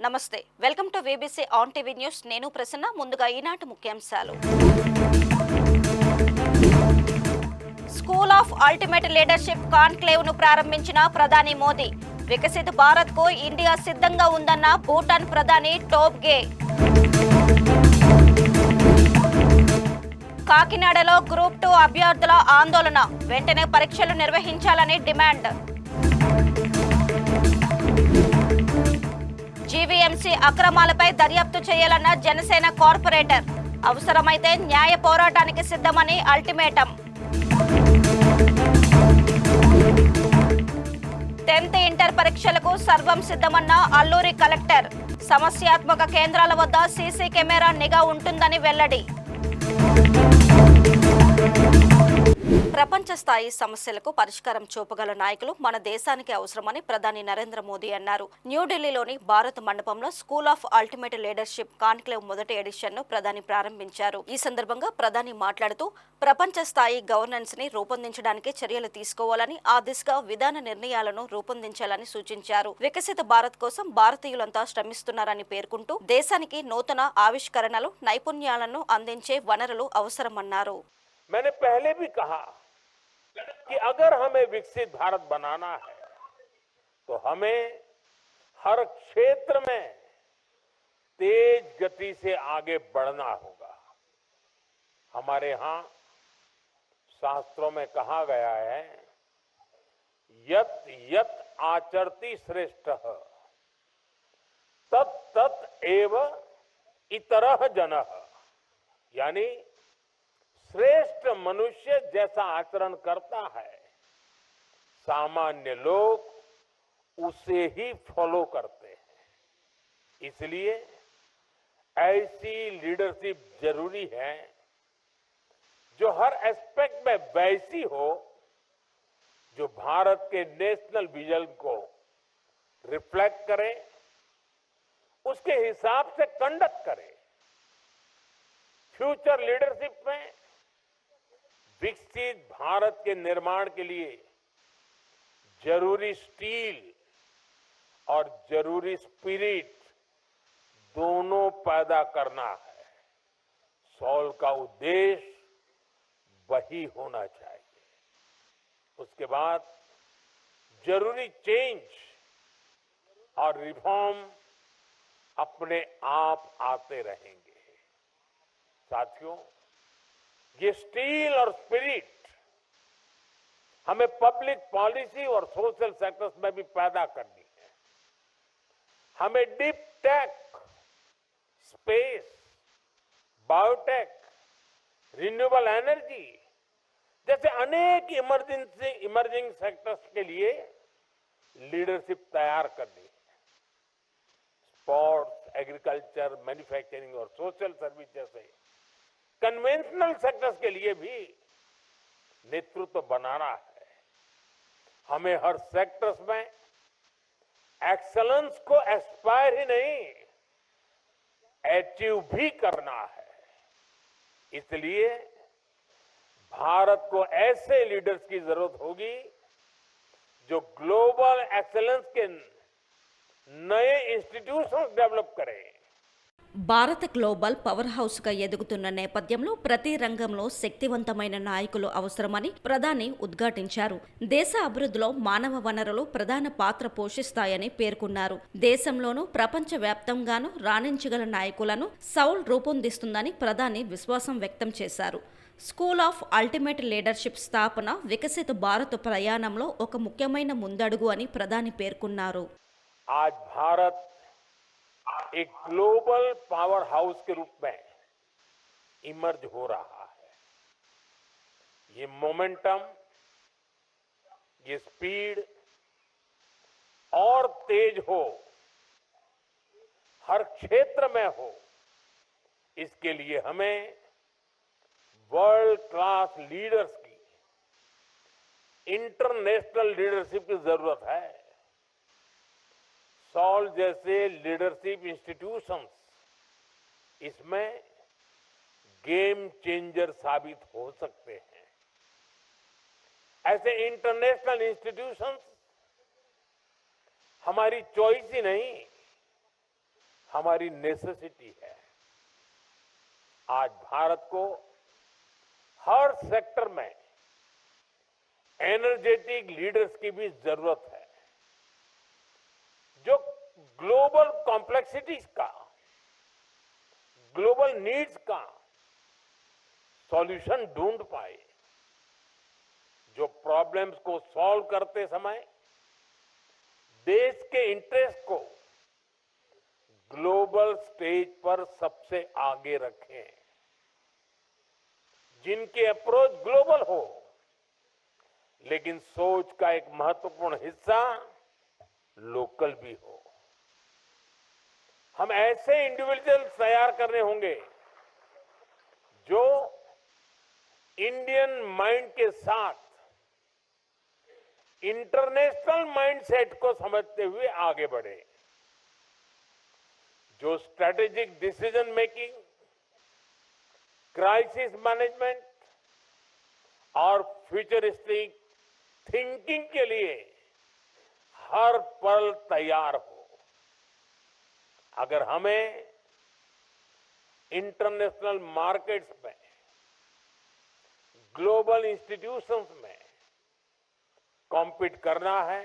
నమస్తే welcome to VBC on TV news నేను ప్రసన్న ముందుగా ఈనాటి ముఖ్యాంశాలు school of ultimate leadership conclave ను ప్రారంభించిన ప్రధాని మోదీ వికసిత భారత్ కు ఇండియా సిద్ధంగా ఉందన్న భూటాన్ ప్రధాని టోబ్గే కాకినాడలో గ్రూప్ 2 అభ్యర్థుల ఆందోళన వెంటనే పరీక్షలు నిర్వహించాలని డిమాండ్ జీవీఎంసీ అక్రమాలపై దర్యాప్తు చేయాలన్న జనసేన కార్పొరేటర్ అవసరమైతే న్యాయ పోరాటానికి సిద్ధమని అల్టిమేటం 10th ఇంటర్ పరీక్షలకు సర్వం సిద్ధమన్న అల్లూరి కలెక్టర్ సమస్యాత్మక కేంద్రాల వద్ద సీసీ కెమెరా నిఘా ఉంటుందని వెల్లడి ప్రపంచ స్థాయి సమస్యలకు పరిష్కారం చూపగల నాయకులు మన దేశానికి అవసరమని ప్రధాని నరేంద్ర మోదీ అన్నారు. న్యూఢిల్లీలోని భారత్ మండపంలో school of ultimate leadership conclave మొదటి ఎడిషన్ ను ప్రధాని ప్రారంభించారు. ఈ సందర్భంగా ప్రధాని మాట్లాడుతూ ప్రపంచ స్థాయి గవర్నెన్స్ ని రూపొందించడానికి చర్యలు తీసుకోవాలని, ఆ దిశగా విధాన నిర్ణయాలను రూపొందించాలని సూచించారు. వికసిత భారత్ కోసం భారతీయులంతా శ్రమిస్తున్నారని పేర్కొంటూ దేశానికి నూతన ఆవిష్కరణలు, నైపుణ్యాలను అందించే వనరులు అవసరమన్నారు. मैंने पहले भी कहा कि अगर हमें विकसित भारत बनाना है तो हमें हर क्षेत्र में तेज गति से आगे बढ़ना होगा. हमारे यहाँ शास्त्रों में कहा गया है यत यत आचरति श्रेष्ठः तत् तत् एव इतरः जनः, यानी श्रेष्ठ मनुष्य जैसा आचरण करता है सामान्य लोग उसे ही फॉलो करते हैं. इसलिए ऐसी लीडरशिप जरूरी है जो हर एस्पेक्ट में वैसी हो जो भारत के नेशनल विजन को रिफ्लेक्ट करे, उसके हिसाब से कंडक्ट करे. फ्यूचर लीडरशिप में विकसित भारत के निर्माण के लिए जरूरी स्टील और जरूरी स्पिरिट दोनों पैदा करना है. सॉल का उद्देश्य वही होना चाहिए. उसके बाद जरूरी चेंज और रिफॉर्म अपने आप आते रहेंगे. साथियों, ये स्टील और स्पिरिट हमें पब्लिक पॉलिसी और सोशल सेक्टर्स में भी पैदा करनी है. हमें deep tech, space, biotech, renewable energy जैसे अनेक इमर्जिंग सेक्टर्स के लिए लीडरशिप तैयार करनी है. स्पोर्ट्स, एग्रीकल्चर, मैन्युफैक्चरिंग और सोशल सर्विस जैसे कन्वेंशनल सेक्टर्स के लिए भी नेतृत्व बनाना है. हमें हर सेक्टर्स में एक्सलेंस को एस्पायर ही नहीं अचीव भी करना है. इसलिए भारत को ऐसे लीडर्स की जरूरत होगी जो ग्लोबल एक्सलेंस के नए इंस्टीट्यूशंस डेवलप करें. భారత్ గ్లోబల్ పవర్ హౌస్ గా ఎదుగుతున్న నేపథ్యంలో ప్రతి రంగంలో శక్తివంతమైన నాయకులు అవసరమని ప్రధాని ఉద్ఘాటించారు. దేశ అభివృద్ధిలో మానవ వనరులు ప్రధాన పాత్ర పోషిస్తాయని పేర్కొన్నారు. దేశంలోనూ ప్రపంచ వ్యాప్తంగానూ రాణించగల నాయకులను సౌల్ రూపొందిస్తుందని ప్రధాని విశ్వాసం వ్యక్తం చేశారు. స్కూల్ ఆఫ్ అల్టిమేట్ లీడర్షిప్ స్థాపన వికసిత భారత్ ప్రయాణంలో ఒక ముఖ్యమైన ముందడుగు అని ప్రధాని పేర్కొన్నారు. एक ग्लोबल पावर हाउस के रूप में इमर्ज हो रहा है. ये मोमेंटम, ये स्पीड और तेज हो, हर क्षेत्र में हो, इसके लिए हमें वर्ल्ड क्लास लीडर्स की, इंटरनेशनल लीडरशिप की जरूरत है. सॉल जैसे लीडरशिप इंस्टीट्यूशंस इसमें गेम चेंजर साबित हो सकते हैं. ऐसे इंटरनेशनल इंस्टीट्यूशंस हमारी चॉइस ही नहीं, हमारी नेसेसिटी है। आज भारत को हर सेक्टर में एनर्जेटिक लीडर्स की भी जरूरत है, जो ग्लोबल कॉम्प्लेक्सिटीज का, ग्लोबल नीड्स का सॉल्यूशन ढूंढ पाए, जो प्रॉब्लम्स को सॉल्व करते समय देश के इंटरेस्ट को ग्लोबल स्टेज पर सबसे आगे रखें, जिनकी अप्रोच ग्लोबल हो लेकिन सोच का एक महत्वपूर्ण हिस्सा लोकल भी हो। हम ऐसे इंडिविजुअल्स तैयार करने होंगे जो इंडियन माइंड के साथ इंटरनेशनल माइंडसेट को समझते हुए आगे बढ़े, जो strategic decision making, crisis management और फ्यूचरिस्टिक थिंकिंग के लिए हर पल तैयार हो। अगर हमें इंटरनेशनल मार्केट्स में, ग्लोबल इंस्टीट्यूशंस में कॉम्पीट करना है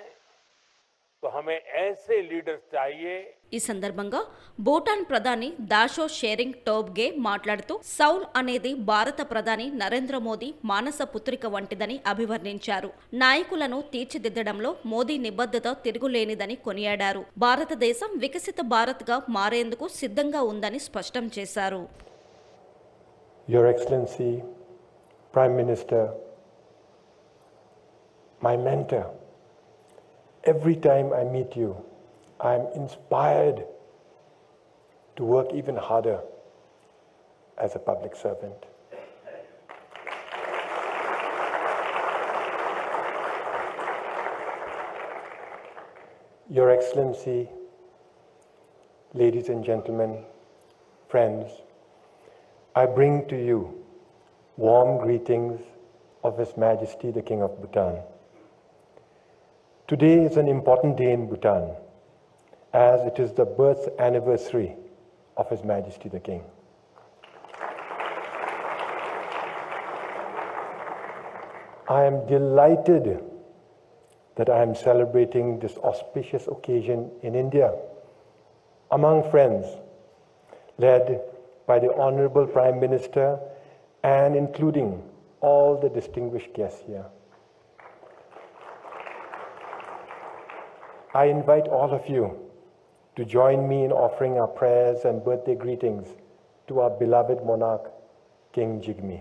तो हमें ऐसे लीडर्स चाहिए। ఈ సందర్భంగా భూటాన్ ప్రధాని దాషో షెరింగ్ టోబ్గే మాట్లాడుతూ సౌల్ అనేది భారత ప్రధాని నరేంద్ర మోదీ మానస పుత్రిక వంటిదని అభివర్ణించారు. నాయకులను తీర్చిదిద్దడంలో మోదీ నిబద్ధత తిరుగులేనిదని కొనియాడారు. భారతదేశం వికసిత భారత్గా మారేందుకు సిద్ధంగా ఉందని స్పష్టం చేశారు. Your Excellency, Prime Minister, my mentor, every time I meet you, I am inspired to work even harder as a public servant. Your Excellency, ladies and gentlemen, friends, I bring to you warm greetings of His Majesty the King of Bhutan. Today is an important day in Bhutan, as it is the birth anniversary of His Majesty the King. I am delighted that I am celebrating this auspicious occasion in India among friends, led by the Honorable Prime Minister and including all the distinguished guests here. I invite all of you to join me in offering our prayers and birthday greetings to our beloved monarch, King Jigme.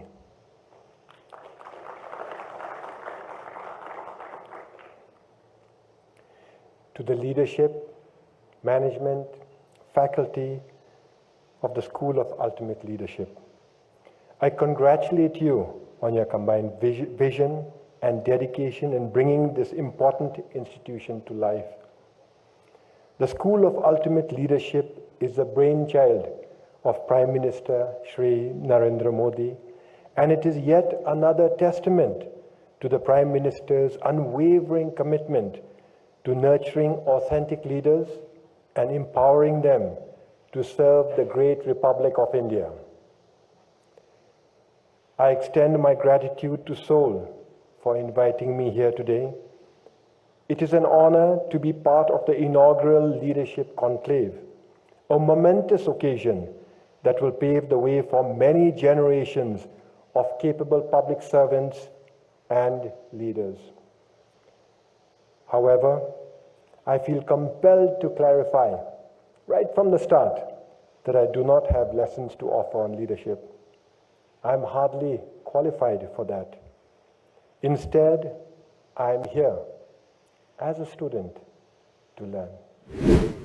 To the leadership, management, faculty of the School of Ultimate Leadership, I congratulate you on your combined vision and dedication in bringing this important institution to life. The School of Ultimate Leadership is the brainchild of Prime Minister Shri Narendra Modi, and it is yet another testament to the Prime Minister's unwavering commitment to nurturing authentic leaders and empowering them to serve the great Republic of India. I extend my gratitude to Seoul for inviting me here today. It is an honor to be part of the inaugural Leadership Conclave, a momentous occasion that will pave the way for many generations of capable public servants and leaders. However, I feel compelled to clarify right from the start that I do not have lessons to offer on leadership. I am hardly qualified for that. Instead, I am here as a student to learn.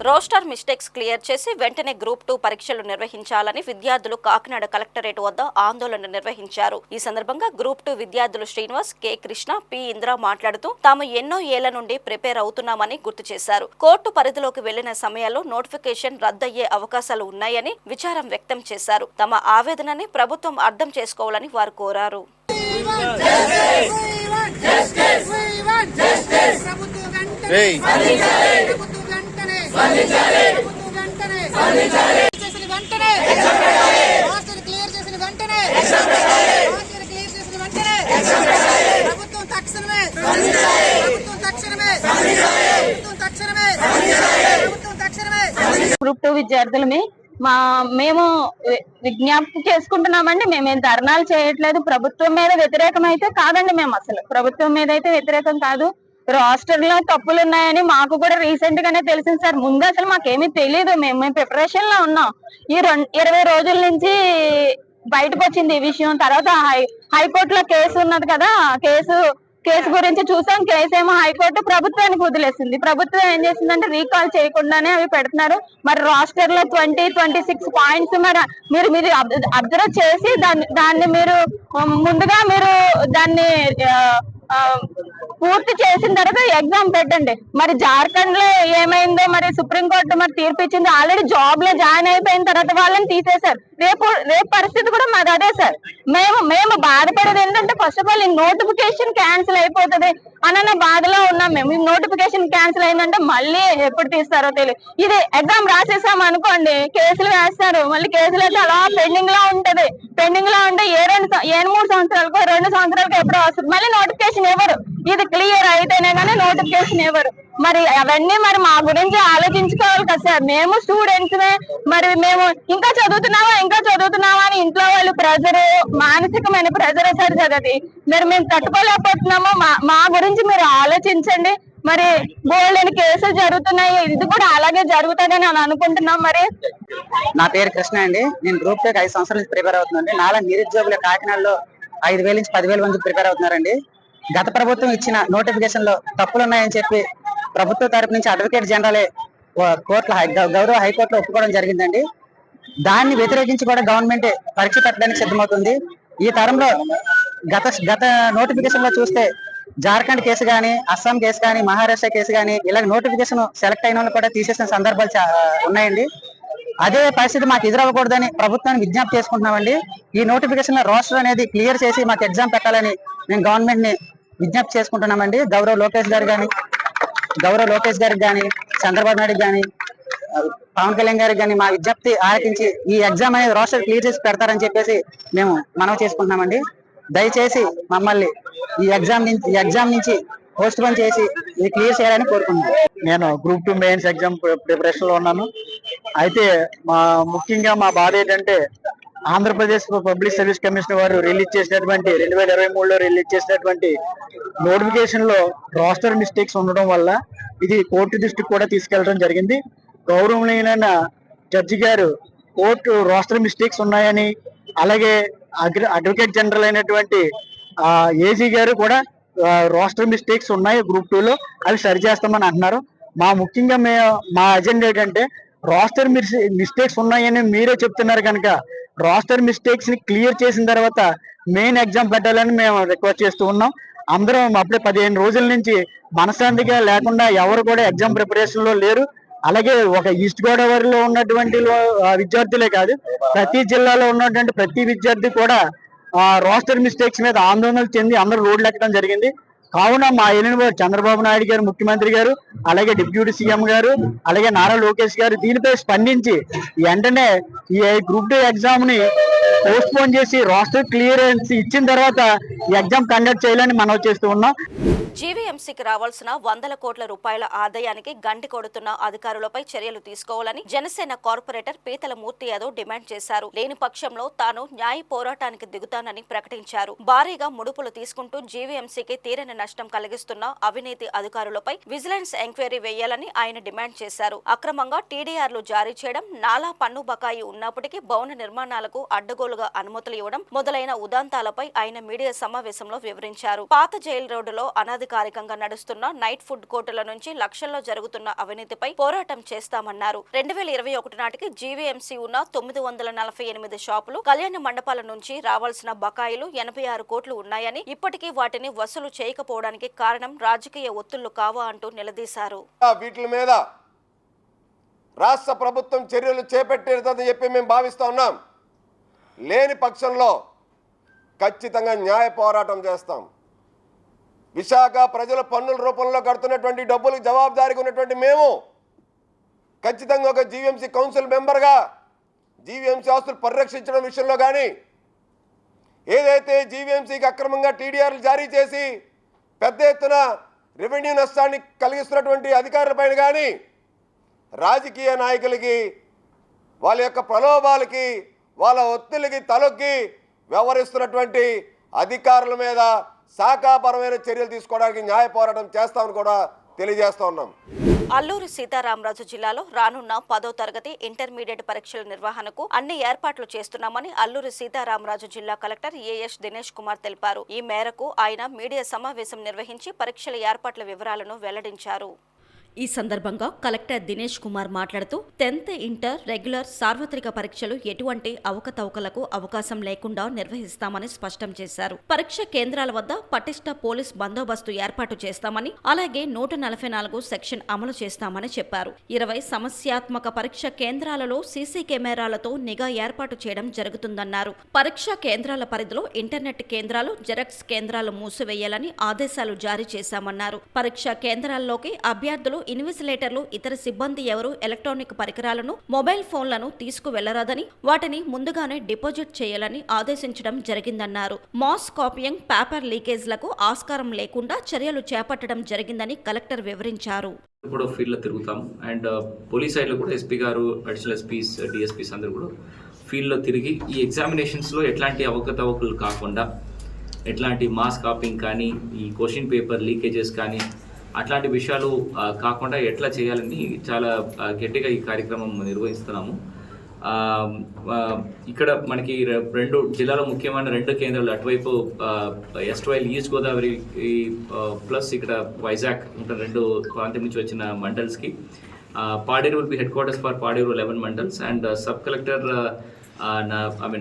Roster mistakes clear చేసి వెంటనే group 2 పరీక్షలు నిర్వహించాలని విద్యార్థులు Kakinada collectorate వద్ద ఆందోళన నిర్వహించారు. ఈ సందర్భంగా గ్రూప్ 2 విద్యార్థులు శ్రీనివాస్, కె కృష్ణ, పి ఇంద్ర మాట్లాడుతూ తాము ఎన్నో ఏళ్ల నుండి ప్రిపేర్ అవుతున్నామని గుర్తు చేశారు. కోర్టు పరిధిలోకి వెళ్లిన సమయాల్లో నోటిఫికేషన్ రద్దయ్యే అవకాశాలు ఉన్నాయని విచారం వ్యక్తం చేశారు. తమ ఆవేదనని ప్రభుత్వం అర్థం చేసుకోవాలని వారు కోరారు. చేసిన వెంటనే రాష్ట్రాన్ని క్లియర్ చేసిన వెంటనే ప్రభుత్వం తక్షణమే గ్రూప్ 2 విద్యార్థులమే మేము విజ్ఞప్తి చేసుకుంటున్నామండి. మేమేం ధర్నాలు చేయట్లేదు. ప్రభుత్వం మీద వ్యతిరేకం అయితే కాదండి. మేము అసలు ప్రభుత్వం మీద అయితే వ్యతిరేకం కాదు. రాస్టర్ లో తప్పులు ఉన్నాయని మాకు కూడా రీసెంట్ గానే తెలిసింది సార్. ముందు అసలు మాకేమీ తెలియదు. మేము ప్రిపరేషన్ లో ఉన్నాం. ఈ 20 రోజుల నుంచి బయటకు వచ్చింది ఈ విషయం. తర్వాత హైకోర్టులో కేసు ఉన్నది కదా, కేసు గురించి చూసాం. కేసు ఏమో హైకోర్టు ప్రభుత్వానికి వదిలేసింది. ప్రభుత్వం ఏం చేసిందంటే రీకాల్ చేయకుండానే అవి పెడుతున్నారు. మరి రాస్టర్ లో 26 పాయింట్స్ మరి మీరు అబ్జర్వ్ చేసి దాన్ని మీరు ముందుగా మీరు దాన్ని పూర్తి చేసిన తర్వాత ఎగ్జామ్ పెట్టండి. మరి జార్ఖండ్ లో ఏమైందో మరి సుప్రీంకోర్టు మరి తీర్పు ఇచ్చింది. ఆల్రెడీ జాబ్ లో జాయిన్ అయిపోయిన తర్వాత వాళ్ళని తీసేశారు. రేపు పరిస్థితి కూడా మాది అదే సార్. మేము బాధపడేది ఏంటంటే ఫస్ట్ ఆఫ్ ఆల్ ఈ నోటిఫికేషన్ క్యాన్సిల్ అయిపోతుంది అన్న బాధలో ఉన్నాం మేము. ఈ నోటిఫికేషన్ క్యాన్సిల్ అయిందంటే మళ్ళీ ఎప్పుడు తీస్తారో తెలియదు. ఇది ఎగ్జామ్ రాసేసాం అనుకోండి, కేసులు వేస్తారు. మళ్ళీ కేసులు అయితే అలా పెండింగ్ లో ఉంటది. పెండింగ్ లో ఉంటే ఏ 3 సంవత్సరాలకో 2 సంవత్సరాలకో ఎప్పుడో వస్తుంది. మళ్ళీ నోటిఫికేషన్ ఎవరు? ఇది క్లియర్ అయితేనే కానీ నోటిఫికేషన్ ఎవరు? మరి అవన్నీ మరి మా గురించి ఆలోచించుకోవాలి కదా సార్. మేము స్టూడెంట్స్ మరి మేము ఇంకా చదువుతున్నావా అని ఇంట్లో వాళ్ళు ప్రెజర్, మానసికమైన ప్రెజర్ సార్ చదివి మరి మేము తట్టుకోలేకపోతున్నాము. మా గురించి మీరు ఆలోచించండి. మరి బోల్డెన్ కేసులు జరుగుతున్నాయి, ఇది కూడా అలాగే జరుగుతుందని నేను అనుకుంటున్నాం. మరి నా పేరు కృష్ణ అండి. నేను గ్రూప్ 2 5 సంవత్సరాల నుంచి ప్రిపేర్ అవుతున్నాండి. నాలా నిరుద్యోగులు కాకినాడలో 5,000 నుంచి 10,000 మంది ప్రిపేర్ అవుతున్నారండి. గత ప్రభుత్వం ఇచ్చిన నోటిఫికేషన్ లో తప్పులు ఉన్నాయని చెప్పి ప్రభుత్వ తరపు నుంచి అడ్వకేట్ జనరలే గౌరవ హైకోర్టులో ఒప్పుకోవడం జరిగిందండి. దాన్ని వ్యతిరేకించి కూడా గవర్నమెంట్ పరీక్ష పెట్టడానికి సిద్ధమవుతుంది. ఈ తరంలో గత నోటిఫికేషన్ లో చూస్తే జార్ఖండ్ కేసు గానీ, అస్సాం కేసు గానీ, మహారాష్ట్ర కేసు గానీ ఇలా నోటిఫికేషన్ సెలెక్ట్ అయిన వాళ్ళు కూడా తీసేసిన సందర్భాలు ఉన్నాయండి. అదే పరిస్థితి మాకు ఎదురవ్వకూడదని ప్రభుత్వాన్ని విజ్ఞప్తి చేసుకుంటున్నామండి. ఈ నోటిఫికేషన్ లో రోస్టర్ అనేది క్లియర్ చేసి మాకు ఎగ్జామ్ పెట్టాలని మేము గవర్నమెంట్ ని విజ్ఞప్తి చేసుకుంటున్నామండి. గౌరవ లోకేష్ గారికి కానీ, చంద్రబాబు నాయుడు కానీ, పవన్ కళ్యాణ్ గారికి కానీ మా విజ్ఞప్తి ఆలకించి ఈ ఎగ్జామ్ అనేది రోస్టర్ క్లియర్ చేసి పెడతారని చెప్పేసి మేము మనవి చేసుకుంటున్నామండి. దయచేసి మమ్మల్ని ఈ ఎగ్జామ్ నుంచి పోస్ట్ పోన్ చేసి ఇది క్లియర్ చేయాలని కోరుకుంటున్నాను. నేను గ్రూప్ 2 మెయిన్స్ ఎగ్జామ్ ప్రిపరేషన్ లో ఉన్నాను. అయితే ముఖ్యంగా మా బాధ ఏంటంటే ఆంధ్రప్రదేశ్ పబ్లిక్ సర్వీస్ కమిషన్ వారు రిలీజ్ చేసినటువంటి 2023లో రిలీజ్ చేసినటువంటి నోటిఫికేషన్ లో రోస్టర్ మిస్టేక్స్ ఉండడం వల్ల ఇది కోర్టు దృష్టికి కూడా తీసుకెళ్లడం జరిగింది. గౌరవనీయులైన జడ్జి గారు కోర్టు రోస్టర్ మిస్టేక్స్ ఉన్నాయని, అలాగే అడ్వకేట్ జనరల్ అయినటువంటి ఏజీ గారు కూడా రోస్టర్ మిస్టేక్స్ ఉన్నాయి గ్రూప్ 2లో, అవి సరి చేస్తామని అంటున్నారు. ముఖ్యంగా మా అజెండా ఏంటంటే రోస్టర్ మిస్టేక్స్ ఉన్నాయని మీరే చెప్తున్నారు కనుక రోస్టర్ మిస్టేక్స్ ని క్లియర్ చేసిన తర్వాత మెయిన్ ఎగ్జామ్ పెట్టాలని మేము రిక్వెస్ట్ చేస్తూ ఉన్నాం. అందరం అప్పుడే 15 రోజుల నుంచి మనశ్శాంతిగా లేకుండా ఎవరు కూడా ఎగ్జామ్ ప్రిపరేషన్ లో లేరు. అలాగే ఒక ఈస్ట్ గోదావరిలో ఉన్నటువంటి విద్యార్థులే కాదు, ప్రతి జిల్లాలో ఉన్నటువంటి ప్రతి విద్యార్థి కూడా రోస్టర్ మిస్టేక్స్ మీద ఆందోళనలు చెంది అందరూ రోడ్లు ఎక్కడం జరిగింది. కావున మా ఏలిన చంద్రబాబు నాయుడు గారు ముఖ్యమంత్రి గారు, అలాగే డిప్యూటీ సీఎం గారు, అలాగే నారా లోకేష్ గారు దీనిపై స్పందించి వెంటనే ఈ గ్రూప్ 2 ఎగ్జామ్ ని పోస్ట్ పోన్ చేసి రోస్టర్ క్లియరెన్స్ ఇచ్చిన తర్వాత ఈ ఎగ్జామ్ కండక్ట్ చేయాలని మనవి చేస్తూ ఉన్నాం. జీవీఎంసీకి రావాల్సిన 100 కోట్ల రూపాయల ఆదాయానికి గండి కొడుతున్న అధికారులపై చర్యలు తీసుకోవాలని జనసేన కార్పొరేటర్ పీతల మూర్తి యాదవ్ డిమాండ్ చేశారు. లేని పక్షంలో తాను న్యాయ పోరాటానికి దిగుతానని ప్రకటించారు. భారీగా ముడుపులు తీసుకుంటూ జీవీఎంసీకి తీరని నష్టం కలిగిస్తున్న అవినీతి అధికారులపై విజిలెన్స్ ఎంక్వైరీ వేయాలని ఆయన డిమాండ్ చేశారు. అక్రమంగా టీడీఆర్లు జారీ చేయడం, నాలా పన్ను బకాయి ఉన్నప్పటికీ భవన నిర్మాణాలకు అడ్డగోలుగా అనుమతులు ఇవ్వడం మొదలైన ఉదంతాలపై ఆయన మీడియా సమావేశంలో వివరించారు. పాత జైల్ రోడ్డులో అనాధికారికంగా నడుస్తున్న నైట్ ఫుడ్ కోర్టుల నుంచి లక్షల్లో జరుగుతున్న అవినీతిపై పోరాటం చేస్తామన్నారు. 2021 నాటికి జీవీఎంసీ ఉన్న 948 షాపులు, కళ్యాణ మండపాల నుంచి రావాల్సిన బకాయిలు 86 కోట్లు ఉన్నాయని, ఇప్పటికీ వాటిని వసూలు చేయకపోవడానికి కారణం రాజకీయ ఒత్తిళ్లు కావా అంటూ నిలదీశారు. వీటి మీద రాష్ట్ర ప్రభుత్వం చర్యలు చేపట్టేదని చెప్పి మేము భావిస్తూ ఉన్నాం. లేని పక్షంలో ఖచ్చితంగా న్యాయ పోరాటం చేస్తాం. విశాఖ ప్రజల పన్నుల రూపంలో కడుతున్నటువంటి డబ్బులకు జవాబుదారీగా ఉన్నటువంటి మేము ఖచ్చితంగా ఒక జీవీఎంసీ కౌన్సిల్ మెంబర్గా జీవీఎంసీ ఆస్తులు పరిరక్షించడం విషయంలో కానీ, ఏదైతే జీవీఎంసీకి అక్రమంగా టీడీఆర్లు జారీ చేసి పెద్ద ఎత్తున రెవెన్యూ నష్టాన్ని కలిగిస్తున్నటువంటి అధికారులపైన కానీ, రాజకీయ నాయకులకి వాళ్ళ యొక్క ప్రలోభాలకి వాళ్ళ ఒత్తిడికి తలొగ్గి వ్యవహరిస్తున్నటువంటి అధికారుల మీద శాఖాపరమైన చర్యలు తీసుకోవడానికి న్యాయ పోరాటం చేస్తామని కూడా తెలియజేస్తా ఉన్నాం. అల్లూరి సీతారామరాజు జిల్లాలో రానున్న 10వ తరగతి ఇంటర్మీడియట్ పరీక్షల నిర్వహణకు అన్ని ఏర్పాట్లు చేస్తున్నామని అల్లూరి సీతారామరాజు జిల్లా కలెక్టర్ ఏఎస్ దినేష్ కుమార్ తెలిపారు. ఈ మేరకు ఆయన మీడియా సమావేశం నిర్వహించి పరీక్షల ఏర్పాట్ల వివరాలను వెల్లడించారు. ఈ సందర్భంగా కలెక్టర్ దినేష్ కుమార్ మాట్లాడుతూ 10th ఇంటర్ రెగ్యులర్ సార్వత్రిక పరీక్షలు ఎటువంటి అవకతవకలకు అవకాశం లేకుండా నిర్వహిస్తామని స్పష్టం చేశారు. పరీక్ష కేంద్రాల వద్ద పటిష్ట పోలీస్ బందోబస్తు ఏర్పాటు చేస్తామని, అలాగే 144 సెక్షన్ అమలు చేస్తామని చెప్పారు. 20 సమస్యాత్మక పరీక్ష కేంద్రాలలో సీసీ కెమెరాలతో నిఘా ఏర్పాటు చేయడం జరుగుతుందన్నారు. పరీక్షా కేంద్రాల పరిధిలో ఇంటర్నెట్ కేంద్రాలు, జెరాక్స్ కేంద్రాలు మూసివేయాలని ఆదేశాలు జారీ చేశామన్నారు. పరీక్షా కేంద్రాల్లోకి అభ్యర్థులు, ఇన్విజిలేటర్లు, ఇతర సిబ్బంది ఎవరు ఎలక్ట్రానిక్ పరికరాలను, మొబైల్ ఫోన్లను తీసుకువెళ్లరాదని, వాటిని ముందుగానే డిపాజిట్ చేయాలని ఆదేశించడం జరిగిందన్నారు. మాస్ కాపీయింగ్, పేపర్ లీకేజ్లకు ఆస్కారం లేకుండా చర్యలు చేపట్టడం జరిగిందని కలెక్టర్ వివరించారు. కూడా ఫీల్డ్ లో తిరుగుతాం అండ్ పోలీస్ సైడ్ లో కూడా ఎస్పీ గారు, అడిషనల్ ఎస్పీస్, డిఎస్పీస్ అందరూ కూడా ఫీల్డ్ లో తిరిగి ఈ ఎగ్జామినేషన్స్ లో ఎట్లాంటి అవకతవకలు కాకుండా, ఎట్లాంటి మాస్ కాపింగ్ కానీ, ఈ క్వశ్చన్ పేపర్ లీకేజెస్ కానీ అట్లాంటి విషయాలు కాకుండా ఎట్లా చేయాలని చాలా గట్టిగా ఈ కార్యక్రమం నిర్వహిస్తున్నాము. ఇక్కడ మనకి 2 జిల్లాలో ముఖ్యమైన 2 కేంద్రాలు, అటువైపు ఎస్ట్వైల్ ఈస్ట్ గోదావరి ప్లస్ ఇక్కడ వైజాగ్ ఉంటారు, 2 ప్రాంతం నుంచి వచ్చిన మండల్స్కి. Paderu will be headquarters for Paderu 11 mandals and sub collector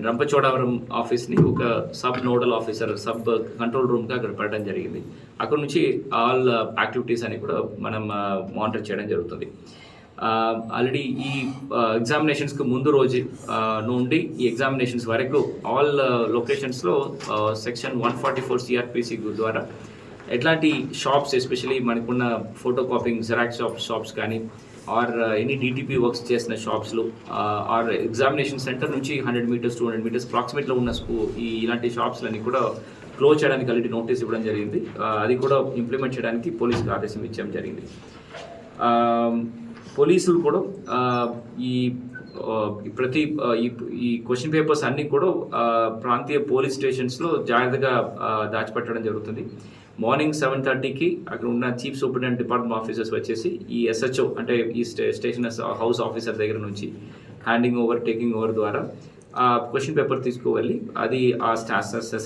Rampachodavaram ఆఫీస్ని ఒక sub nodal officer, sub control రూమ్గా అక్కడ పెట్టడం జరిగింది. అక్కడ నుంచి ఆల్ యాక్టివిటీస్ అని కూడా మనం మానిటర్ చేయడం జరుగుతుంది. ఆల్రెడీ ఈ ఎగ్జామినేషన్స్కి ముందు రోజు నుండి ఈ ఎగ్జామినేషన్స్ వరకు ఆల్ లొకేషన్స్లో సెక్షన్ 144 సిఆర్పిసి ద్వారా ఎట్లాంటి షాప్స్, ఎస్పెషలీ మనకున్న ఫోటో కాపింగ్, జెరాక్స్ షాప్స్ కానీ ఆర్ ఎనీ డిటిపి వర్క్స్ చేసిన షాప్స్లో ఆర్ ఎగ్జామినేషన్ సెంటర్ నుంచి 100 మీటర్స్ 200 మీటర్స్ ప్రాక్సిమేట్లో ఉన్న ఇలాంటి షాప్స్లన్నీ కూడా క్లోజ్ చేయడానికి ఆల్రెడీ నోటీస్ ఇవ్వడం జరిగింది. అది కూడా ఇంప్లిమెంట్ చేయడానికి పోలీసులకు ఆదేశం ఇచ్చడం జరిగింది. పోలీసులు కూడా ప్రతి ఈ క్వశ్చన్ పేపర్స్ అన్నీ కూడా ప్రాంతీయ పోలీస్ స్టేషన్స్లో జాగ్రత్తగా దాచిపెట్టడం జరుగుతుంది. మార్నింగ్ 7:30కి అక్కడ ఉన్న చీఫ్ సూపరింటెండెంట్ డిపార్ట్మెంట్ ఆఫీసర్స్ వచ్చేసి ఈ ఎస్హెచ్ఓ అంటే ఈ స్టేషన్ హౌస్ ఆఫీసర్ దగ్గర నుంచి టేకింగ్ ఓవర్ ద్వారా క్వశ్చన్ పేపర్ తీసుకువెళ్ళి అది ఆ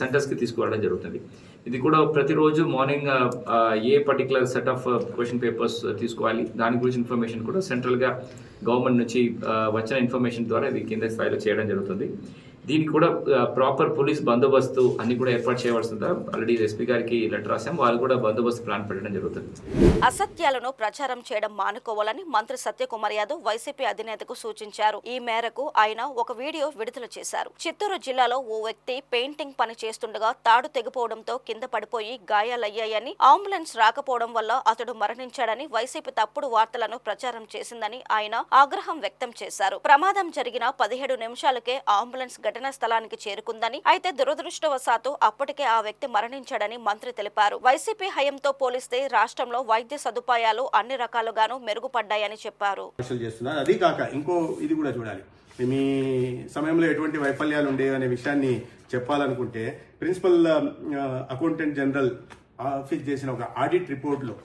సెంటర్స్కి తీసుకువెళ్ళడం జరుగుతుంది. ఇది కూడా ప్రతిరోజు morning A particular set of question papers తీసుకోవాలి, దాని గురించి ఇన్ఫర్మేషన్ కూడా సెంట్రల్గా గవర్నమెంట్ నుంచి వచ్చిన ఇన్ఫర్మేషన్ ద్వారా ఇది కింద స్థాయిలో చేయడం జరుగుతుంది. దీనికి కూడా ప్రాపర్ పోలీస్ బందోబస్తు అన్ని కూడా ఏర్పాటు చేయవలసిందా ఆల్రెడీ ఎస్పీ గారికి లెటర్ రాసాం, వాళ్ళు కూడా బందోబస్తు ప్లాన్ పెట్టడం జరుగుతుంది. అసత్యాలను ప్రచారం చేయడం మానుకోవాలని మంత్రి సత్యకుమార్ యాదవ్ వైసీపీ అధినేతకు సూచించారు. ఈ మేరకు ఆయన ఒక వీడియో విడుదల చేశారు. చిత్తూరు జిల్లాలో ఓ వ్యక్తి పెయింటింగ్ పని చేస్తుండగా తాడు తెగిపోవడంతో కింద పడిపోయి గాయాలయ్యాయని, అంబులెన్స్ రాకపోవడం వల్ల అతడు మరణించాడని వైసీపీ తప్పుడు వార్తలను ప్రచారం చేసిందని ఆయన ఆగ్రహం వ్యక్తం చేశారు. ప్రమాదం జరిగిన 17 నిమిషాలకే అంబులెన్స్ ఘటనా స్థలానికి చేరుకుందని, అయితే దురదృష్టవశాత్తు అప్పటికే ఆ వ్యక్తి మరణించాడని మంత్రి తెలిపారు. వైసీపీ హయాంతో పోలిస్తే రాష్ట్రంలో వైద్య సదుపాయాలు అన్ని రకాలుగాను మెరుగుపడ్డాయని చెప్పారు. అది కాక ఇంకో ఇది కూడా చూడాలి. మీ సమయంలో ఎటువంటి వైఫల్యాలు ఉండేవి అనే విషయాన్ని చెప్పాలనుకుంటే, ప్రిన్సిపల్ అకౌంటెంట్ జనరల్ ఆఫీస్ చేసిన ఒక ఆడిట్ రిపోర్ట్లో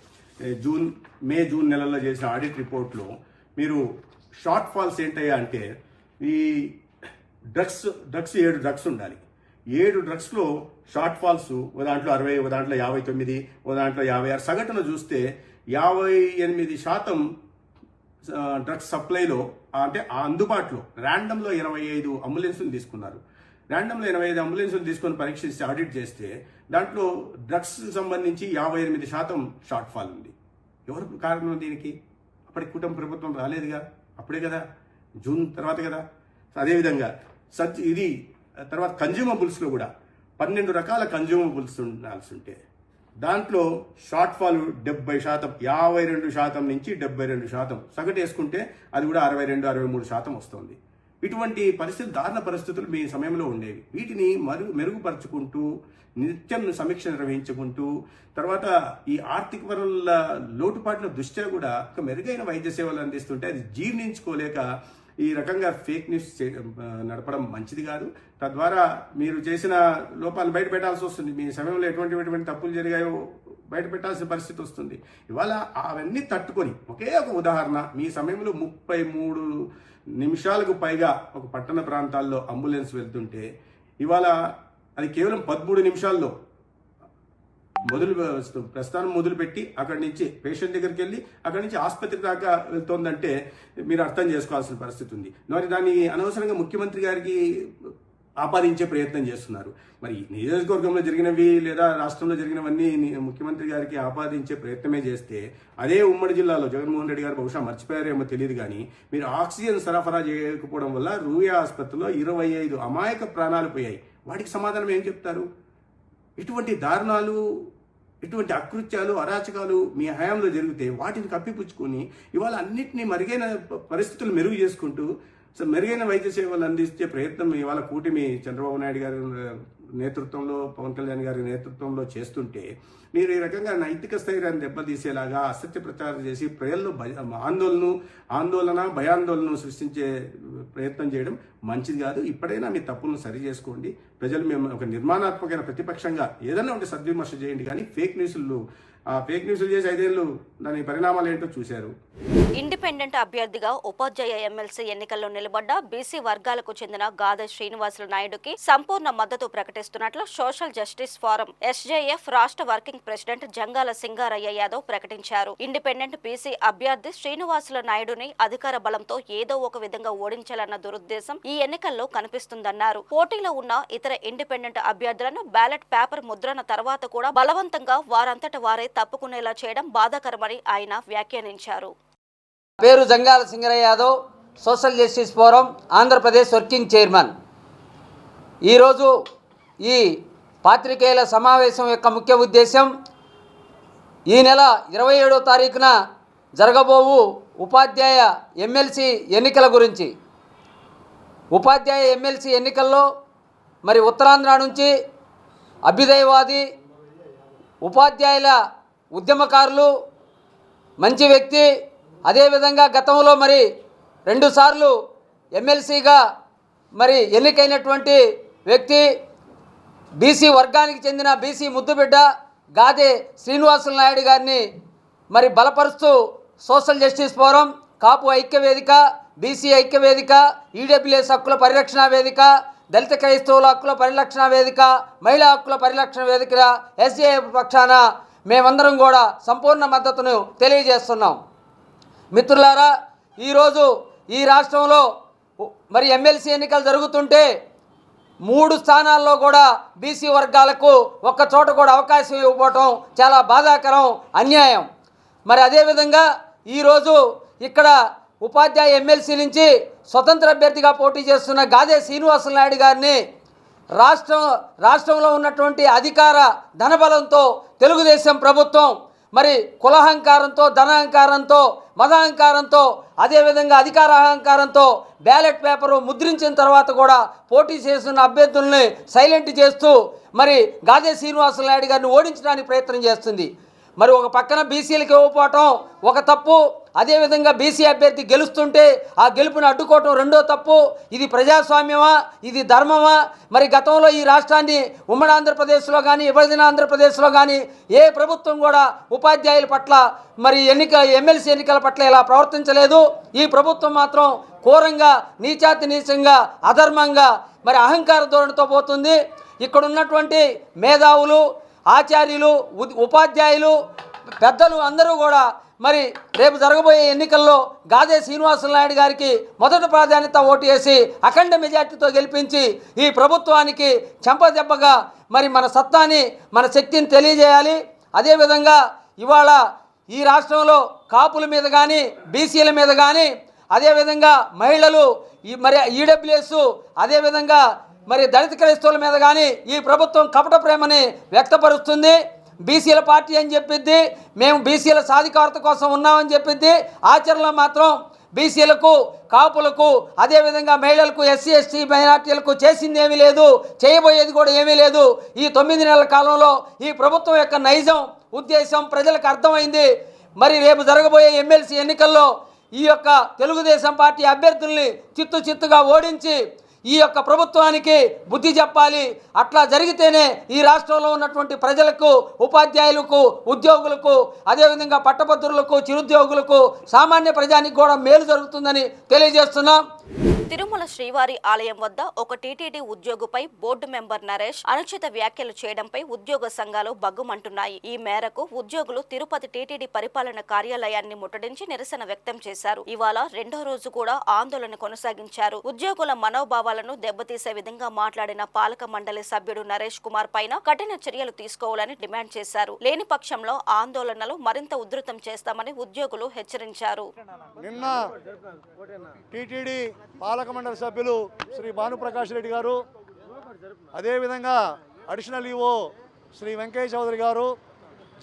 మే జూన్ నెలల్లో చేసిన ఆడిట్ రిపోర్ట్లో మీరు షార్ట్ ఫాల్స్ ఏంటయ్యా అంటే, ఈ డ్రగ్స్ 7 డ్రగ్స్ ఉండాలి. 7 డ్రగ్స్లో షార్ట్ ఫాల్స్ ఓ దాంట్లో 60, ఓ దాంట్లో 59, ఓ దాంట్లో 56. సగటున చూస్తే 58% డ్రగ్స్ సప్లైలో అంటే ఆ అందుబాటులో ర్యాండమ్లో 25 అంబులెన్స్లు తీసుకున్నారు. ర్యాండమ్లో 25 అంబులెన్స్లు తీసుకొని పరీక్షిస్తే ఆడిట్ చేస్తే దాంట్లో డ్రగ్స్ సంబంధించి 58% షార్ట్ ఫాల్ ఉంది. ఎవరు కారణం దీనికి? అప్పటికి కుటుంబ ప్రభుత్వం రాలేదుగా, అప్పుడే కదా, జూన్ తర్వాత కదా. అదేవిధంగా ఇది తర్వాత కన్జ్యూమబుల్స్లో కూడా 12 రకాల కన్జ్యూమబుల్స్ ఉండాల్సి ఉంటే దాంట్లో షార్ట్ ఫాల్ 70%, 52% నుంచి 72%, సగటు వేసుకుంటే అది కూడా 62-63% వస్తుంది. ఇటువంటి పరిస్థితులు, దారుణ పరిస్థితులు మీ సమయంలో ఉండేవి. వీటిని మెరుగుపరుచుకుంటూ నిత్యం సమీక్ష నిర్వహించుకుంటూ తర్వాత ఈ ఆర్థిక వనరుల లోటుపాట్ల దృష్ట్యా కూడా ఒక మెరుగైన వైద్య సేవలు అందిస్తుంటే అది జీర్ణించుకోలేక ఈ రకంగా ఫేక్ న్యూస్ నడపడం మంచిది కాదు. తద్వారా మీరు చేసిన లోపాలు బయట పెట్టాల్సి వస్తుంది. మీ సమయంలో ఎటువంటి తప్పులు జరిగాయో బయట పెట్టాల్సిన పరిస్థితి వస్తుంది. ఇవాళ అవన్నీ తట్టుకొని ఒకే ఒక ఉదాహరణ, మీ సమయంలో 33 నిమిషాలకు పైగా ఒక పట్టణ ప్రాంతాల్లో అంబులెన్స్ వెళ్తుంటే ఇవాళ అది కేవలం 13 నిమిషాల్లో ప్రస్థానం మొదలుపెట్టి అక్కడి నుంచి పేషెంట్ దగ్గరికి వెళ్ళి అక్కడి నుంచి ఆసుపత్రి దాకా వెళ్తోందంటే మీరు అర్థం చేసుకోవాల్సిన పరిస్థితి ఉంది. మరి దాన్ని అనవసరంగా ముఖ్యమంత్రి గారికి ఆపాదించే ప్రయత్నం చేస్తున్నారు. మరి నియోజకవర్గంలో జరిగినవి లేదా రాష్ట్రంలో జరిగినవన్నీ ముఖ్యమంత్రి గారికి ఆపాదించే ప్రయత్నమే చేస్తే అదే ఉమ్మడి జిల్లాలో జగన్మోహన్ రెడ్డి గారు బహుశా మర్చిపోయారేమో తెలియదు కానీ మీరు ఆక్సిజన్ సరఫరా చేయకపోవడం వల్ల రూయా ఆసుపత్రిలో 25 అమాయక ప్రాణాలు పోయాయి. వాటికి సమాధానం ఏం చెప్తారు? ఇటువంటి దారుణాలు, ఇటువంటి అకృత్యాలు, అరాచకాలు మీ హయాంలో జరిగితే వాటిని కప్పిపుచ్చుకొని ఇవాళ అన్నింటినీ మెరుగైన పరిస్థితులు మెరుగు చేసుకుంటూ మెరుగైన వైద్య సేవలు అందించే ప్రయత్నం ఇవాళ కూటమి చంద్రబాబు నాయుడు గారి నేతృత్వంలో, పవన్ కళ్యాణ్ గారి నేతృత్వంలో చేస్తుంటే మీరు ఈ రకంగా నైతిక స్థైర్యాన్ని దెబ్బతీసేలాగా అసత్య ప్రచారం చేసి ప్రజల్లో ఆందోళన భయాందోళన సృష్టించే ప్రయత్నం చేయడం మంచిది కాదు. ఇప్పుడైనా మీ తప్పులను సరి చేసుకోండి. ప్రజలు మేము ఒక నిర్మాణాత్మకమైన ప్రతిపక్షంగా ఏదైనా ఉంటే సద్విమర్శ చేయండి. కానీ ఫేక్ న్యూస్లు చేసి 5 ఏళ్ళు దాని పరిణామాలు ఏంటో చూశారు. ఇండిపెండెంట్ అభ్యర్థిగా ఉపాధ్యాయ ఎమ్మెల్సీ ఎన్నికల్లో నిలబడ్డ బీసీ వర్గాలకు చెందిన గాదె శ్రీనివాసులు నాయుడుకి సంపూర్ణ మద్దతు ప్రకటిస్తున్నట్లు సోషల్ జస్టిస్ ఫోరం ఎస్జేఎఫ్ రాష్ట్ర వర్కింగ్ ప్రెసిడెంట్ జంగాల సింగారయ్య యాదవ్ ప్రకటించారు. ఇండిపెండెంట్ బీసీ అభ్యర్థి శ్రీనివాసుల నాయుడుని అధికార బలంతో ఏదో ఒక విధంగా ఓడించాలన్న దురుద్దేశం ఈ ఎన్నికల్లో కనిపిస్తుందన్నారు. పోటీలో ఉన్న ఇతర ఇండిపెండెంట్ అభ్యర్థులను బ్యాలెట్ పేపర్ ముద్రణ తర్వాత కూడా బలవంతంగా వారంతట వారే తప్పుకునేలా చేయడం బాధాకరమని ఆయన వ్యాఖ్యానించారు. పేరు Jangala Singarayya Yadav, social justice forum Andhra Pradesh working chairman. ఈరోజు ఈ పాత్రికేయుల సమావేశం యొక్క ముఖ్య ఉద్దేశం ఈ నెల 27వ తారీఖున జరగబోవు ఉపాధ్యాయ ఎమ్మెల్సీ ఎన్నికల గురించి. ఉపాధ్యాయ ఎమ్మెల్సీ ఎన్నికల్లో మరి ఉత్తరాంధ్ర నుంచి అభ్యుదయవాది ఉపాధ్యాయుల ఉద్యమకారులు, మంచి వ్యక్తి, అదేవిధంగా గతంలో మరి 2 సార్లు ఎమ్మెల్సీగా మరి ఎన్నికైనటువంటి వ్యక్తి, బీసీ వర్గానికి చెందిన బీసీ ముద్దుబిడ్డ గాదె శ్రీనివాసులు నాయుడు గారిని మరి బలపరుస్తూ సోషల్ జస్టిస్ ఫోరం, కాపు ఐక్యవేదిక, బీసీ ఐక్యవేదిక, ఈడబ్ల్యూఎస్ హక్కుల పరిరక్షణ వేదిక, దళిత క్రైస్తవుల హక్కుల పరిరక్షణ వేదిక, మహిళా హక్కుల పరిరక్షణ వేదిక ఎస్జేఎఫ్ పక్షాన మేమందరం కూడా సంపూర్ణ మద్దతును తెలియజేస్తున్నాం. మిత్రులారా, ఈరోజు ఈ రాష్ట్రంలో మరి ఎమ్మెల్సీ ఎన్నికలు జరుగుతుంటే 3 స్థానాల్లో కూడా బీసీ వర్గాలకు ఒక్క చోట కూడా అవకాశం ఇవ్వకపోవటం చాలా బాధాకరం, అన్యాయం. మరి అదేవిధంగా ఈరోజు ఇక్కడ ఉపాధ్యాయ ఎమ్మెల్సీ నుంచి స్వతంత్ర అభ్యర్థిగా పోటీ చేస్తున్న గాదె శ్రీనివాసులు నాయుడు గారిని రాష్ట్రంలో ఉన్నటువంటి అధికార ధనబలంతో తెలుగుదేశం ప్రభుత్వం మరి కులహంకారంతో, ధనహంకారంతో, మదహంకారంతో, అదేవిధంగా అధికార అహంకారంతో బ్యాలెట్ పేపరు ముద్రించిన తర్వాత కూడా పోటీ చేస్తున్న అభ్యర్థుల్ని సైలెంట్ చేస్తూ మరి గాదె శ్రీనివాసులు నాయుడు గారిని ఓడించడానికి ప్రయత్నం చేస్తుంది. మరి ఒక పక్కన బీసీలకు ఇవ్వకపోవటం ఒక తప్పు, అదేవిధంగా బీసీ అభ్యర్థి గెలుస్తుంటే ఆ గెలుపుని అడ్డుకోవటం రెండో తప్పు. ఇది ప్రజాస్వామ్యమా? ఇది ధర్మమా? మరి గతంలో ఈ రాష్ట్రాన్ని ఉమ్మడి ఆంధ్రప్రదేశ్లో కానీ విభజన ఆంధ్రప్రదేశ్లో కానీ ఏ ప్రభుత్వం కూడా ఉపాధ్యాయుల పట్ల మరి ఎమ్మెల్సీ ఎన్నికల పట్ల ఇలా ప్రవర్తించలేదు. ఈ ప్రభుత్వం మాత్రం ఘోరంగా, నీచాతి నీచంగా, అధర్మంగా మరి అహంకార ధోరణితో పోతుంది. ఇక్కడ ఉన్నటువంటి మేధావులు, ఆచార్యులు, ఉపాధ్యాయులు, పెద్దలు అందరూ కూడా మరి రేపు జరగబోయే ఎన్నికల్లో గాదె శ్రీనివాసులు నాయుడు గారికి మొదటి ప్రాధాన్యత ఓటు వేసి అఖండ మెజార్టీతో గెలిపించి ఈ ప్రభుత్వానికి చెంపదెబ్బగా మరి మన సత్తాని, మన శక్తిని తెలియజేయాలి. అదేవిధంగా ఇవాళ ఈ రాష్ట్రంలో కాపుల మీద కానీ, బీసీల మీద కానీ, అదేవిధంగా మహిళలు, మరి ఈడబ్ల్యూఎస్, అదేవిధంగా మరి దళిత క్రైస్తవుల మీద కానీ ఈ ప్రభుత్వం కపట ప్రేమని వ్యక్తపరుస్తుంది. బీసీల పార్టీ అని చెప్పిద్ది, మేము బీసీల సాధికారత కోసం ఉన్నామని చెప్పిద్ది. ఆచరణలో మాత్రం బీసీలకు, కాపులకు, అదేవిధంగా మహిళలకు, ఎస్సీ ఎస్టీ మైనార్టీలకు చేసింది ఏమీ లేదు, చేయబోయేది కూడా ఏమీ లేదు. ఈ 9 నెలల కాలంలో ఈ ప్రభుత్వం యొక్క నైజం ఉద్దేశం ప్రజలకు అర్థమైంది. మరి రేపు జరగబోయే ఎమ్మెల్సీ ఎన్నికల్లో ఈ యొక్క తెలుగుదేశం పార్టీ అభ్యర్థుల్ని చిత్తుగా ఓడించి ఈ యొక్క ప్రభుత్వానికి బుద్ధి చెప్పాలి. అట్లా జరిగితేనే ఈ రాష్ట్రంలో ఉన్నటువంటి ప్రజలకు, ఉపాధ్యాయులకు, ఉద్యోగులకు, అదేవిధంగా పట్టభద్రులకు, చిరుద్యోగులకు, సామాన్య ప్రజానికి కూడా మేలు జరుగుతుందని తెలియజేస్తున్నాం. తిరుమల శ్రీవారి ఆలయం వద్ద ఒక టీటీడీ ఉద్యోగిపై బోర్డు మెంబర్ నరేష్ అనుచిత వ్యాఖ్యలు చేయడంపై ఉద్యోగ సంఘాలు బగ్గుమంటున్నాయి. ఈ మేరకు ఉద్యోగులు తిరుపతి టీటీడీ పరిపాలన కార్యాలయాన్ని ముట్టడించి నిరసన వ్యక్తం చేశారు. ఇవాళ 2వ రోజు కూడా ఆందోళన కొనసాగించారు. ఉద్యోగుల మనోభావాలను దెబ్బతీసే విధంగా మాట్లాడిన పాలక మండలి సభ్యుడు నరేష్ కుమార్ పైన కఠిన చర్యలు తీసుకోవాలని డిమాండ్ చేశారు. లేని పక్షంలో ఆందోళనలు మరింత ఉధృతం చేస్తామని ఉద్యోగులు హెచ్చరించారు. నిన్న టీటీడీ పాలక మండలి సభ్యులు శ్రీ భానుప్రకాష్ రెడ్డి గారు, అదేవిధంగా అడిషనల్ ఈఓ శ్రీ వెంకయ్య చౌదరి గారు,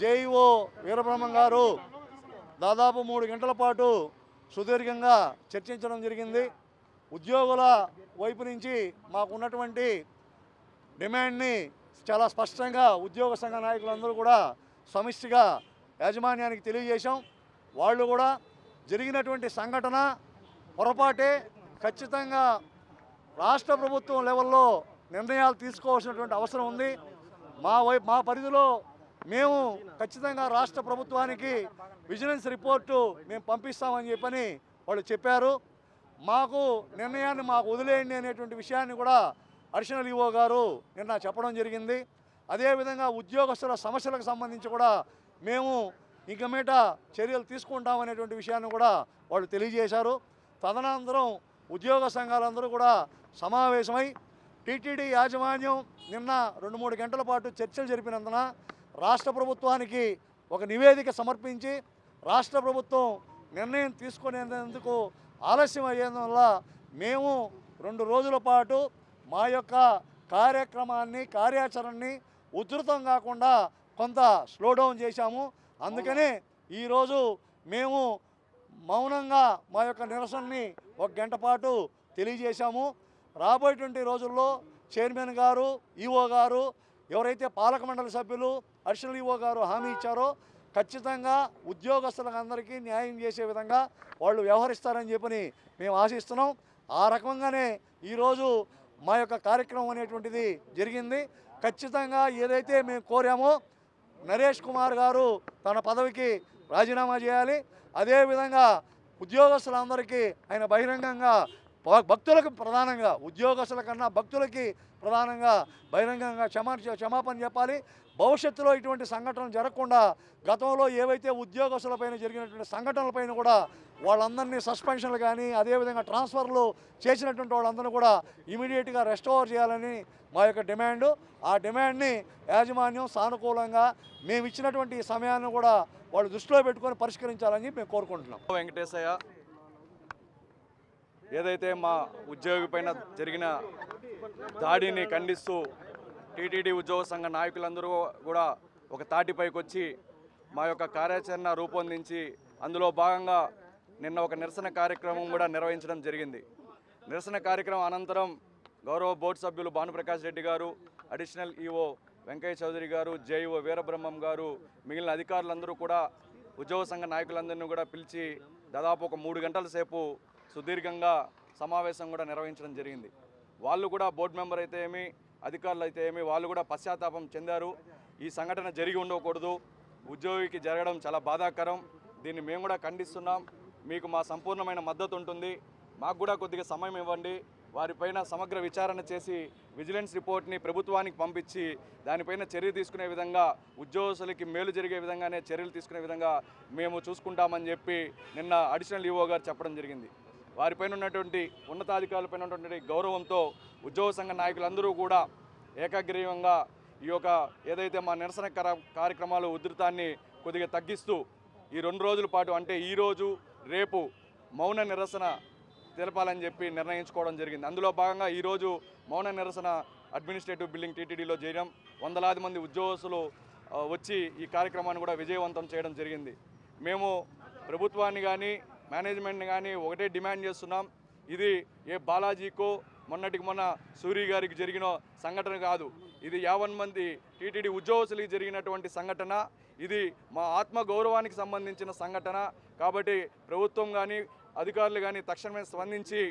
జేఈఓ వీరబ్రహ్మం గారు దాదాపు 3 గంటల పాటు సుదీర్ఘంగా చర్చించడం జరిగింది. ఉద్యోగుల వైపు నుంచి మాకున్నటువంటి డిమాండ్ని చాలా స్పష్టంగా ఉద్యోగ సంఘ నాయకులందరూ కూడా సమిష్టిగా యాజమాన్యానికి తెలియజేశాం. వాళ్ళు కూడా జరిగినటువంటి సంఘటన పొరపాటే, ఖచ్చితంగా రాష్ట్ర ప్రభుత్వం లెవెల్లో నిర్ణయాలు తీసుకోవాల్సినటువంటి అవసరం ఉంది. మా పరిధిలో మేము ఖచ్చితంగా రాష్ట్ర ప్రభుత్వానికి విజిలెన్స్ రిపోర్టు మేము పంపిస్తామని చెప్పని వాళ్ళు చెప్పారు. మాకు నిర్ణయాన్ని మాకు వదిలేయండి అనేటువంటి విషయాన్ని కూడా అడిషనల్ ఈఓ గారు నిన్న చెప్పడం జరిగింది. అదేవిధంగా ఉద్యోగస్తుల సమస్యలకు సంబంధించి కూడా మేము ఇక మీట చర్యలు తీసుకుంటామనేటువంటి విషయాన్ని కూడా వాళ్ళు తెలియజేశారు. తదనంతరం ఉద్యోగ సంఘాలందరూ కూడా సమావేశమై టీటీడీ యాజమాన్యం నిన్న 2-3 గంటల పాటు చర్చలు జరిపినందున రాష్ట్ర ప్రభుత్వానికి ఒక నివేదిక సమర్పించి రాష్ట్ర ప్రభుత్వం నిర్ణయం తీసుకునేందుకు ఆలస్యం అయ్యేందువల్ల మేము 2 రోజుల పాటు మా యొక్క కార్యాచరణని ఉధృతం కాకుండా కొంత స్లో డౌన్ చేశాము. అందుకనే ఈరోజు మేము మౌనంగా మా యొక్క నిరసనని 1 గంట పాటు తెలియజేశాము. రాబోయేటువంటి రోజుల్లో చైర్మన్ గారు, ఈఓ గారు, ఎవరైతే పాలక మండలి సభ్యులు, అడిషనల్ ఈఓ గారు హామీ ఇచ్చారో ఖచ్చితంగా ఉద్యోగస్తులకు అందరికీ న్యాయం చేసే విధంగా వాళ్ళు వ్యవహరిస్తారని చెప్పని మేము ఆశిస్తున్నాం. ఆ రకంగానే ఈరోజు మా యొక్క కార్యక్రమం అనేటువంటిది జరిగింది. ఖచ్చితంగా ఏదైతే మేము కోరామో నరేష్ కుమార్ గారు తన పదవికి రాజీనామా చేయాలి. అదేవిధంగా ఉద్యోగస్తులందరికీ ఆయన బహిరంగంగా, భక్తులకు ప్రధానంగా, ఉద్యోగస్తుల కన్నా భక్తులకి ప్రధానంగా బహిరంగంగా క్షమాపణ చెప్పాలి. భవిష్యత్తులో ఇటువంటి సంఘటనలు జరగకుండా గతంలో ఏవైతే ఉద్యోగస్తులపైన జరిగినటువంటి సంఘటనలపైన కూడా వాళ్ళందరినీ సస్పెన్షన్లు కానీ అదేవిధంగా ట్రాన్స్ఫర్లు చేసినటువంటి వాళ్ళందరినీ కూడా ఇమీడియట్గా రెస్టోర్ చేయాలని మా యొక్క డిమాండు. ఆ డిమాండ్ని యాజమాన్యం సానుకూలంగా మేము ఇచ్చినటువంటి సమయాన్ని కూడా వాళ్ళు దృష్టిలో పెట్టుకొని పరిష్కరించాలని మేము కోరుకుంటున్నాం. వెంకటేశయ్య, ఏదైతే మా ఉద్యోగి పైన జరిగిన దాడిని ఖండిస్తూ టీటీడీ ఉద్యోగ సంఘ నాయకులందరూ కూడా ఒక తాటిపైకి వచ్చి మా యొక్క కార్యాచరణ రూపొందించి అందులో భాగంగా నిన్న ఒక నిరసన కార్యక్రమం కూడా నిర్వహించడం జరిగింది. నిరసన కార్యక్రమం అనంతరం గౌరవ బోర్డు సభ్యులు భానుప్రకాష్ రెడ్డి గారు, అడిషనల్ ఈఓ వెంకయ్య చౌదరి గారు, జేఈఓ వీరబ్రహ్మం గారు, మిగిలిన అధికారులందరూ కూడా ఉద్యోగ సంఘ నాయకులందరినీ కూడా పిలిచి దాదాపు ఒక 3 గంటల సేపు సుదీర్ఘంగా సమావేశం కూడా నిర్వహించడం జరిగింది. వాళ్ళు కూడా బోర్డు మెంబర్ అయితే ఏమి, అధికారులు అయితే ఏమి, వాళ్ళు కూడా పశ్చాత్తాపం చెందారు. ఈ సంఘటన జరిగి ఉండకూడదు, ఉద్యోగికి జరగడం చాలా బాధాకరం, దీన్ని మేము కూడా ఖండిస్తున్నాం, మీకు మా సంపూర్ణమైన మద్దతు ఉంటుంది, మాకు కూడా కొద్దిగా సమయం ఇవ్వండి, వారిపైన సమగ్ర విచారణ చేసి విజిలెన్స్ రిపోర్ట్ని ప్రభుత్వానికి పంపించి దానిపైన చర్య తీసుకునే విధంగా, ఉద్యోగస్తులకి మేలు జరిగే విధంగానే చర్యలు తీసుకునే విధంగా మేము చూసుకుంటామని చెప్పి నిన్న అడిషనల్ ఈఓ గారు చెప్పడం జరిగింది. వారిపైన ఉన్నటువంటి ఉన్నతాధికారులపైన ఉన్నటువంటి గౌరవంతో ఉద్యోగ సంఘ నాయకులందరూ కూడా ఏకాగ్రీవంగా ఈ యొక్క ఏదైతే మా నిరసన కార్యక్రమాలు ఉధృతాన్ని కొద్దిగా తగ్గిస్తూ ఈ 2 రోజుల పాటు అంటే ఈరోజు రేపు మౌన నిరసన తెలపాలని చెప్పి నిర్ణయించుకోవడం జరిగింది. అందులో భాగంగా ఈరోజు మౌన నిరసన అడ్మినిస్ట్రేటివ్ బిల్డింగ్ టీటీడీలో చేయడం, వందలాది మంది ఉద్యోగస్తులు వచ్చి ఈ కార్యక్రమాన్ని కూడా విజయవంతం చేయడం జరిగింది. మేము ప్రభుత్వాన్ని కానీ మేనేజ్మెంట్ని కానీ ఒకటే డిమాండ్ చేస్తున్నాం. ఇది ఏ బాలాజీకో మొన్నటికి మొన్న సూరి గారికి జరిగిన సంఘటన కాదు. ఇది 50 మంది టీటీడీ ఉద్యోగస్తులకి జరిగినటువంటి సంఘటన. ఇది మా ఆత్మ గౌరవానికి సంబంధించిన సంఘటన. కాబట్టి ప్రభుత్వం కానీ అధికారులు కానీ తక్షణమే స్పందించి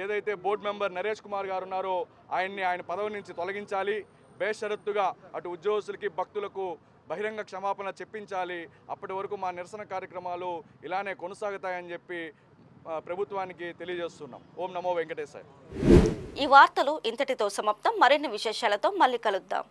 ఏదైతే బోర్డు మెంబర్ నరేష్ కుమార్ గారు ఉన్నారో ఆయన పదవి నుంచి తొలగించాలి. బేషరత్తుగా అటు ఉద్యోగస్తులకి భక్తులకు బహిరంగ క్షమాపణ చెప్పించాలి. అప్పటి వరకు మా నిరసన కార్యక్రమాలు ఇలానే కొనసాగుతాయని చెప్పి ప్రభుత్వానికి తెలియజేస్తున్నాం. ఓం నమో వెంకటేశాయ. ఈ వార్తలు ఇంతటితో సమాప్తం. మరిన్ని విశేషాలతో మళ్ళీ కలుద్దాం.